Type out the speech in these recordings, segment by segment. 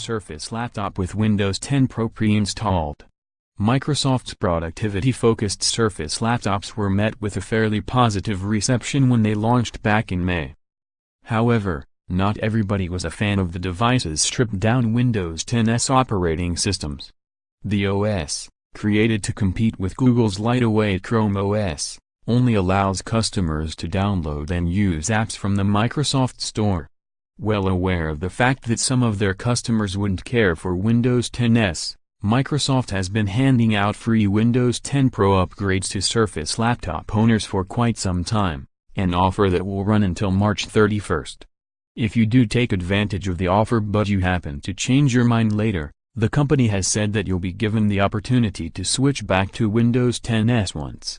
Surface laptop with Windows 10 Pro pre-installed. Microsoft's productivity-focused Surface laptops were met with a fairly positive reception when they launched back in May. However, not everybody was a fan of the device's stripped-down Windows 10's operating systems. The OS, created to compete with Google's lightweight Chrome OS, only allows customers to download and use apps from the Microsoft Store. Well aware of the fact that some of their customers wouldn't care for Windows 10's, Microsoft has been handing out free Windows 10 Pro upgrades to Surface laptop owners for quite some time, an offer that will run until March 31st. If you do take advantage of the offer but you happen to change your mind later, the company has said that you'll be given the opportunity to switch back to Windows 10's once.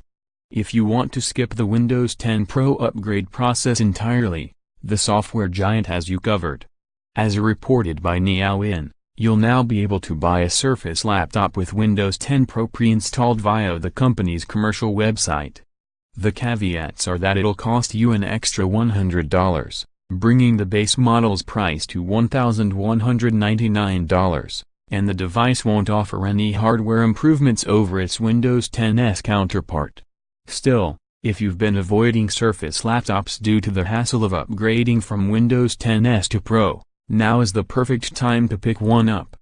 If you want to skip the Windows 10 Pro upgrade process entirely, the software giant has you covered. As reported by Neowin, you'll now be able to buy a Surface laptop with Windows 10 Pro pre-installed via the company's commercial website. The caveats are that it'll cost you an extra $100, bringing the base model's price to $1,199, and the device won't offer any hardware improvements over its Windows 10's counterpart. Still, if you've been avoiding Surface laptops due to the hassle of upgrading from Windows 10's to Pro, now is the perfect time to pick one up.